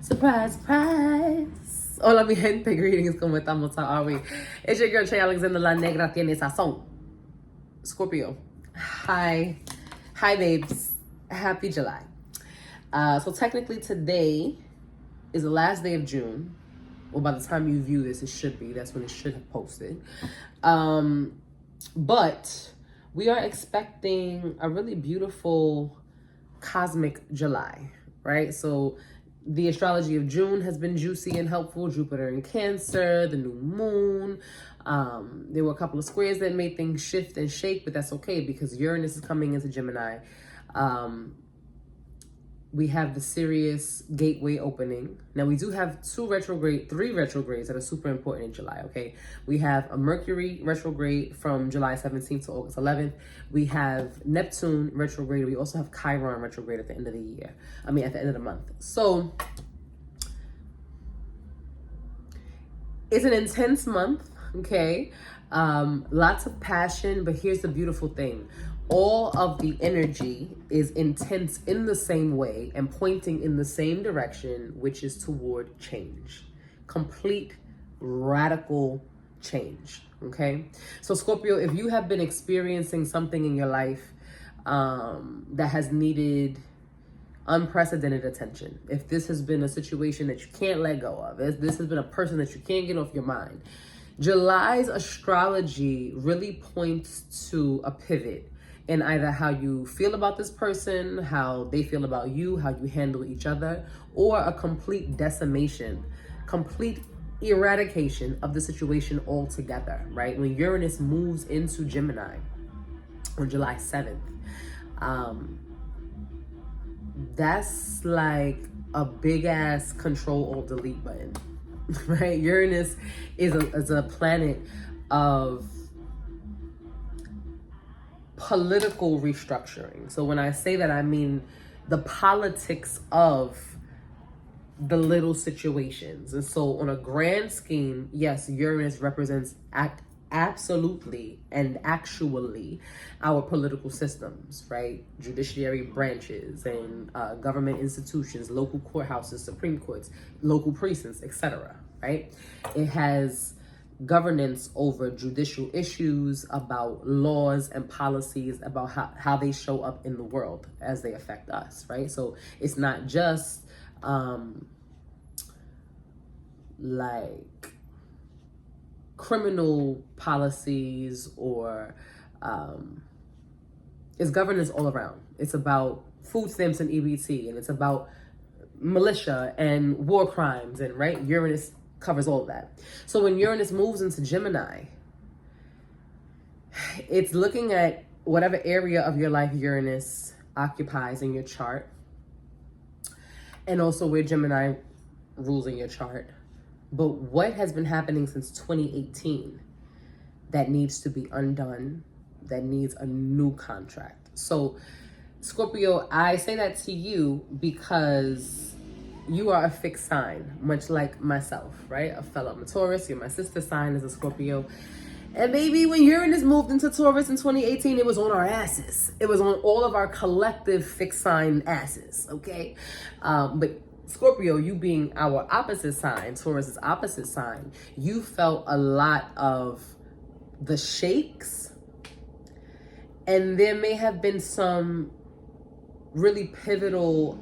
Surprise, surprise. Hola mi gente, greetings, ¿cómo estamos? How are we? It's your girl, Che Alexander, la negratienesazon. Scorpio. Hi. Hi, babes. Happy July. So technically today is the last day of June. Well, by the time you view this, it should be. That's when it should have posted. But we are expecting a really beautiful cosmic July, right? So the astrology of June has been juicy and helpful. Jupiter in Cancer, the new moon. There were a couple of squares that made things shift and shake, but that's okay because Uranus is coming into Gemini. We have the Sirius gateway opening. Now we do have three retrogrades that are super important in July, okay? We have a Mercury retrograde from July 17th to August 11th. We have Neptune retrograde. We also have Chiron retrograde at the end of the year. At the end of the month. So it's an intense month, okay? Lots of passion, but here's the beautiful thing. All of the energy is intense in the same way and pointing in the same direction, which is toward change. Complete, radical change, okay? So Scorpio, if you have been experiencing something in your life that has needed unprecedented attention, if this has been a situation that you can't let go of, if this has been a person that you can't get off your mind, July's astrology really points to a pivot in either how you feel about this person, how they feel about you, how you handle each other, or a complete decimation, complete eradication of the situation altogether, right? When Uranus moves into Gemini on July 7th, that's like a big ass Control-Alt-Delete button, right? Uranus is a planet of political restructuring. So when I say that, I mean the politics of the little situations. And so on a grand scheme, yes, Uranus represents absolutely and actually our political systems, right? Judiciary branches and government institutions, local courthouses, Supreme Courts, local precincts, etc., right? It has governance over judicial issues, about laws and policies, about how they show up in the world as they affect us, right? So it's not just like criminal policies or it's governance all around. It's about food stamps and EBT, and it's about militia and war crimes, and right, Uranus covers all of that. So when Uranus moves into Gemini, it's looking at whatever area of your life Uranus occupies in your chart, and also where Gemini rules in your chart. But what has been happening since 2018 that needs to be undone, that needs a new contract? So Scorpio, I say that to you because you are a fixed sign, much like myself, right? A fellow, I'm a Taurus, you're my sister sign is a Scorpio. And maybe when Uranus moved into Taurus in 2018, it was on our asses. It was on all of our collective fixed sign asses, okay? But Scorpio, you being our opposite sign, Taurus's opposite sign, you felt a lot of the shakes, and there may have been some really pivotal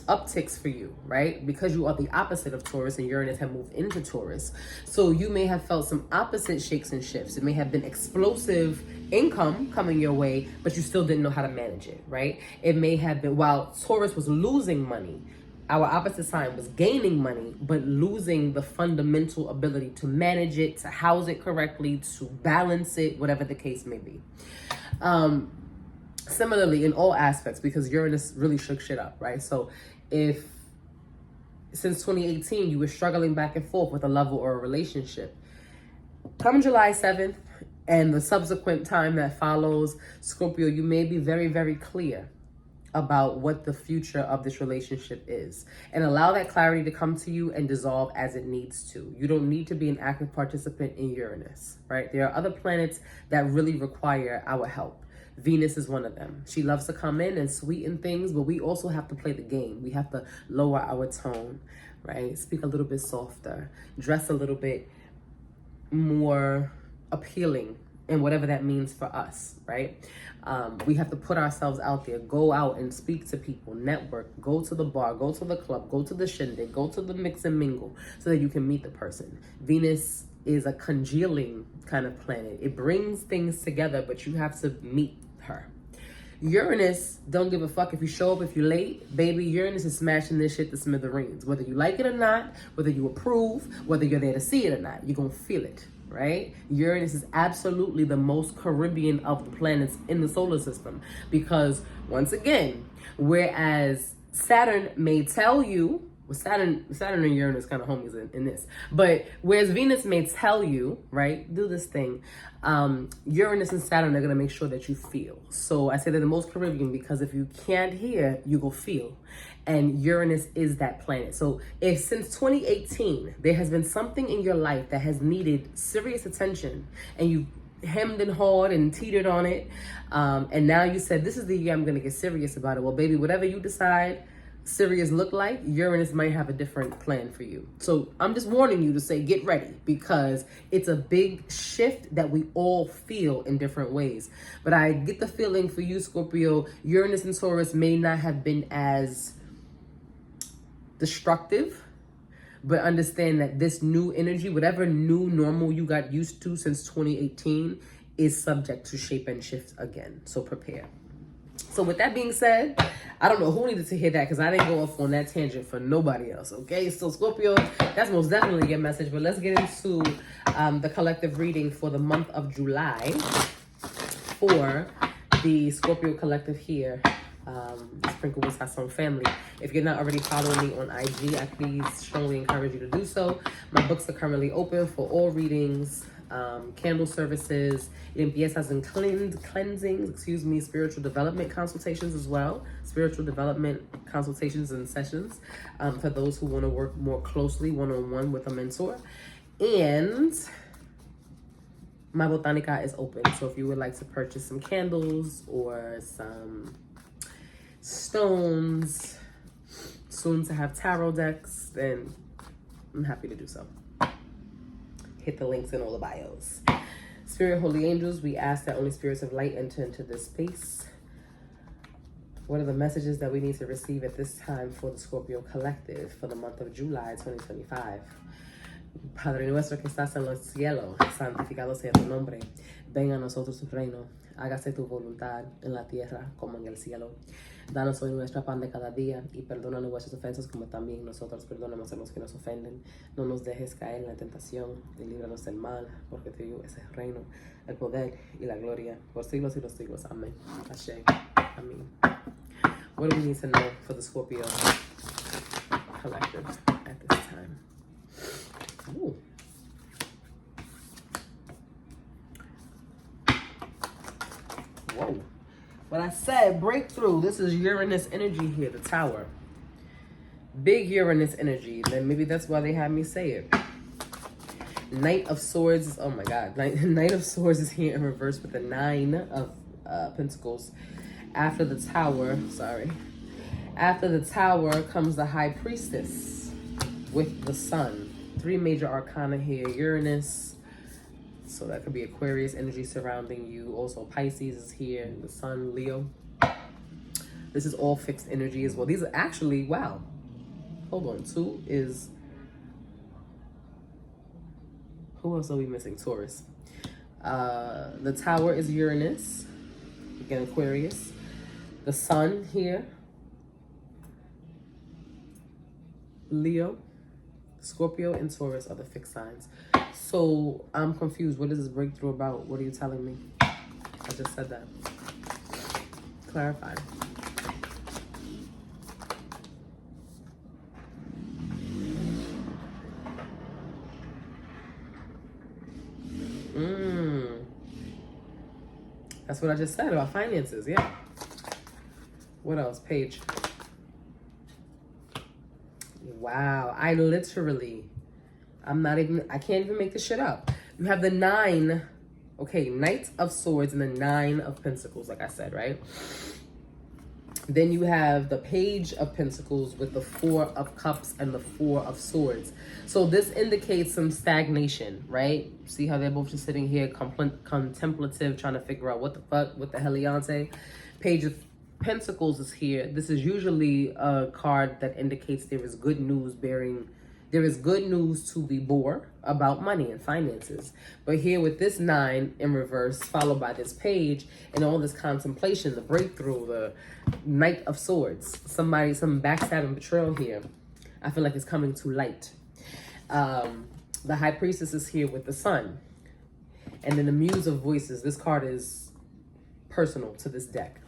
upticks for you, right? Because you are the opposite of Taurus and Uranus have moved into Taurus. So you may have felt some opposite shakes and shifts. It may have been explosive income coming your way, but you still didn't know how to manage it, right? It may have been, while Taurus was losing money, our opposite sign was gaining money, but losing the fundamental ability to manage it, to house it correctly, to balance it, whatever the case may be. Similarly, in all aspects, because Uranus really shook shit up, right? So if since 2018 you were struggling back and forth with a level or a relationship, come July 7th and the subsequent time that follows, Scorpio, you may be very, very clear about what the future of this relationship is, and allow that clarity to come to you and dissolve as it needs to. You don't need to be an active participant in Uranus, right? There are other planets that really require our help. Venus is one of them. She loves to come in and sweeten things, but we also have to play the game. We have to lower our tone, right? Speak a little bit softer, dress a little bit more appealing, and whatever that means for us, right? We have to put ourselves out there, go out and speak to people, network, go to the bar, go to the club, go to the shindig, go to the mix and mingle so that you can meet the person. Venus is a congealing kind of planet. It brings things together, but you have to meet her. Uranus don't give a fuck if you show up, if you're late. Baby, Uranus is smashing this shit to smithereens. Whether you like it or not, whether you approve, whether you're there to see it or not, you're gonna feel it, right? Uranus is absolutely the most Caribbean of the planets in the solar system, because once again, whereas Saturn may tell you, well, Saturn and Uranus kind of homies in this, but whereas Venus may tell you, right, do this thing, Uranus and Saturn are going to make sure that you feel. So I say they're the most Caribbean because if you can't hear, you go feel. And Uranus is that planet. So if since 2018, there has been something in your life that has needed serious attention and you hemmed and hawed and teetered on it, and now you said, this is the year I'm going to get serious about it. Well, baby, whatever you decide serious look like, Uranus might have a different plan for you. So I'm just warning you to say, get ready, because it's a big shift that we all feel in different ways. But I get the feeling for you, Scorpio, Uranus and Taurus may not have been as destructive, but understand that this new energy, whatever new normal you got used to since 2018, is subject to shape and shift again. So prepare. So with that being said, I don't know who needed to hear that because I didn't go off on that tangent for nobody else, okay? So Scorpio, that's most definitely your message, but let's get into the collective reading for the month of July for the Scorpio collective here, Sprinkle with Sazon family. If you're not already following me on IG, I please strongly encourage you to do so. My books are currently open for all readings, candle services, limpiezas and cleansings, spiritual development consultations as well. Spiritual development consultations and sessions for those who want to work more closely one-on-one with a mentor. And my botanica is open. So if you would like to purchase some candles or some stones, soon to have tarot decks, then I'm happy to do so. Hit the links in all the bios. Spirit, holy angels, we ask that only spirits of light enter into this space. What are the messages that we need to receive at this time for the Scorpio collective for the month of July 2025? Padre nuestro que estás en los cielos, santificado sea tu nombre. Venga a nosotros tu reino. Hágase tu voluntad en la tierra como en el cielo. Danos hoy nuestra pan de cada día y perdónanos nuestras ofensas como también nosotros perdonamos a los que nos ofenden. No nos dejes caer en la tentación y líbranos del mal, porque tuyo es el reino, el poder y la gloria por siglos y los siglos. Amén. Ashe. Amén. What do we need to know for the Scorpio collective at this time? Ooh. Whoa. But I said breakthrough. This is Uranus energy here, the Tower. Big Uranus energy. Then maybe that's why they had me say it. Knight of Swords. Oh my God. Knight of Swords is here in reverse with the 9 of Pentacles. After the Tower, After the Tower comes the High Priestess with the Sun. 3 major arcana here. Uranus. So that could be Aquarius energy surrounding you. Also Pisces is here. The Sun, Leo. This is all fixed energy as well. These are actually, wow. Hold on. 2 is... Who else are we missing? Taurus. The Tower is Uranus. Again, Aquarius. The Sun here. Leo. Scorpio and Taurus are the fixed signs. So I'm confused. What is this breakthrough about? What are you telling me? I just said that. Clarify. That's what I just said about finances. Yeah. What else? Page. Wow. I can't even make this shit up. You have the 9 Okay, Knight of Swords and the Nine of Pentacles, like I said, right? Then you have the Page of Pentacles with the Four of Cups and the Four of Swords. So this indicates some stagnation, right? See how they're both just sitting here contemplative, trying to figure out what the fuck, what the heliante. Page of Pentacles is here. This is usually a card that indicates there is good news to be bore about money and finances. But here with this 9 in reverse, followed by this page, and all this contemplation, the breakthrough, the Knight of Swords, some backstabbing betrayal here, I feel like it's coming to light. The High Priestess is here with the Sun. And then the Muse of Voices. This card is personal to this deck.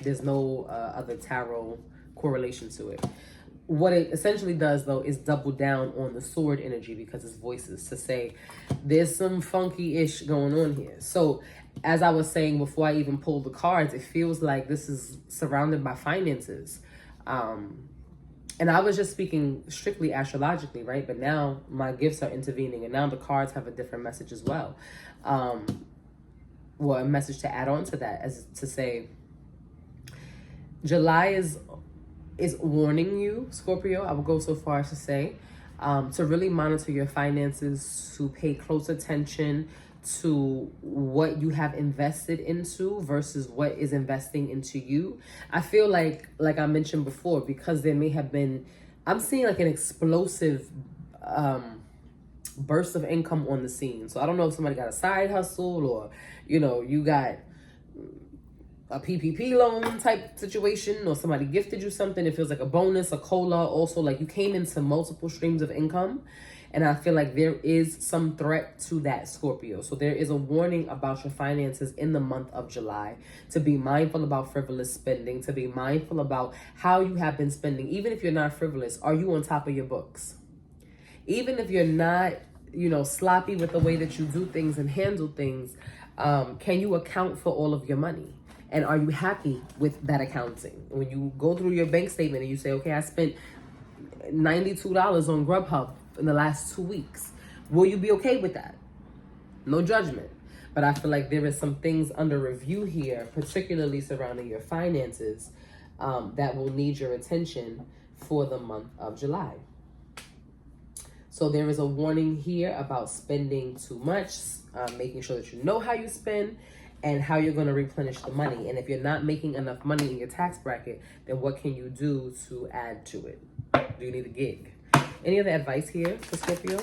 There's no other tarot correlation to it. What it essentially does, though, is double down on the sword energy because it's voices to say there's some funky-ish going on here. So as I was saying before I even pulled the cards, it feels like this is surrounded by finances. And I was just speaking strictly astrologically, right? But now my gifts are intervening, and now the cards have a different message as well. Well, a message to add on to that, as to say, July is warning you, Scorpio. I will go so far as to say, to really monitor your finances, to pay close attention to what you have invested into versus what is investing into you. I feel like I mentioned before, because there may have been, I'm seeing like an explosive burst of income on the scene. So I don't know if somebody got a side hustle, or, you know, you got a PPP loan type situation, or somebody gifted you something. It feels like a bonus, a COLA. Also, like you came into multiple streams of income. And I feel like there is some threat to that, Scorpio. So there is a warning about your finances in the month of July, to be mindful about frivolous spending, to be mindful about how you have been spending. Even if you're not frivolous, are you on top of your books? Even if you're not, you know, sloppy with the way that you do things and handle things, can you account for all of your money? And are you happy with that accounting? When you go through your bank statement and you say, okay, I spent $92 on Grubhub in the last 2 weeks, will you be okay with that? No judgment. But I feel like there is some things under review here, particularly surrounding your finances, that will need your attention for the month of July. So there is a warning here about spending too much, making sure that you know how you spend and how you're going to replenish the money. And if you're not making enough money in your tax bracket, then what can you do to add to it? Do you need a gig? Any other advice here for Scorpio?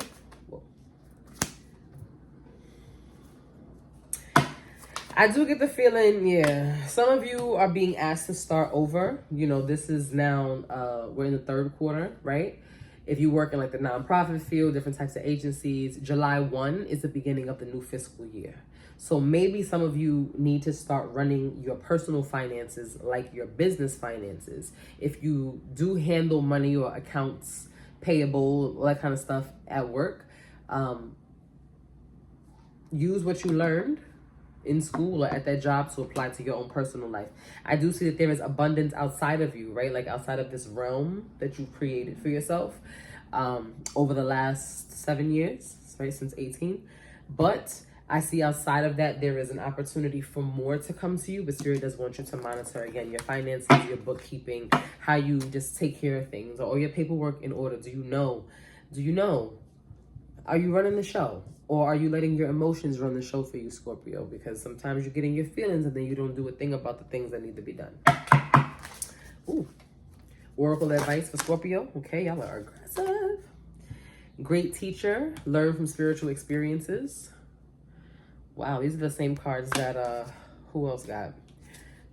Whoa. I do get the feeling, yeah, some of you are being asked to start over. You know, this is now, we're in the third quarter, right? If you work in like the nonprofit field, different types of agencies, July 1 is the beginning of the new fiscal year. So maybe some of you need to start running your personal finances like your business finances. If you do handle money or accounts payable, all that kind of stuff at work, use what you learned in school or at that job to apply to your own personal life. I do see that there is abundance outside of you, right? Like outside of this realm that you've created for yourself over the last 7 years, right? Since 18. But I see outside of that, there is an opportunity for more to come to you, but Spirit does want you to monitor, again, your finances, your bookkeeping, how you just take care of things, or your paperwork in order. Do you know? Are you running the show? Or are you letting your emotions run the show for you, Scorpio? Because sometimes you're getting your feelings and then you don't do a thing about the things that need to be done. Ooh. Oracle advice for Scorpio. Okay, y'all are aggressive. Great teacher. Learn from spiritual experiences. Wow, these are the same cards that, who else got?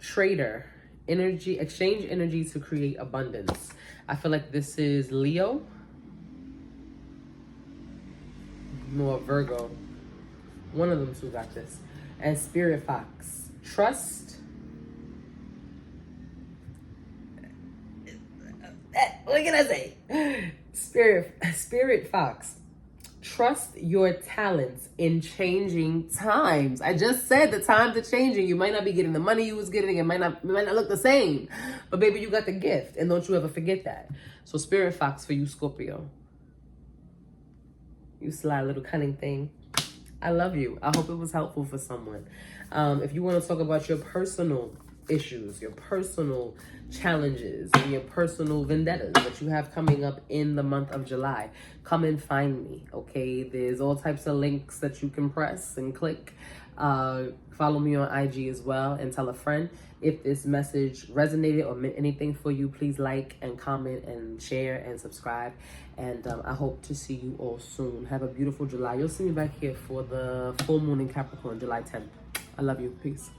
Trader. Energy. Exchange energy to create abundance. I feel like this is Leo. More Virgo. One of them two got this. And Spirit Fox. Trust. What can I say? Spirit Fox. Trust your talents in changing times. I just said the times are changing. You might not be getting the money you was getting. It might not look the same. But baby, you got the gift. And don't you ever forget that. So Spirit Fox for you, Scorpio. You sly little cunning thing. I love you. I hope it was helpful for someone. If you want to talk about your personal issues, your personal challenges, and your personal vendettas that you have coming up in the month of July, come and find me, okay? There's all types of links that you can press and click. Follow me on IG as well, and tell a friend. If this message resonated or meant anything for you, please like and comment and share and subscribe. And I hope to see you all soon. Have a beautiful July. You'll see me back here for the full moon in Capricorn, July 10th. I love you. Peace.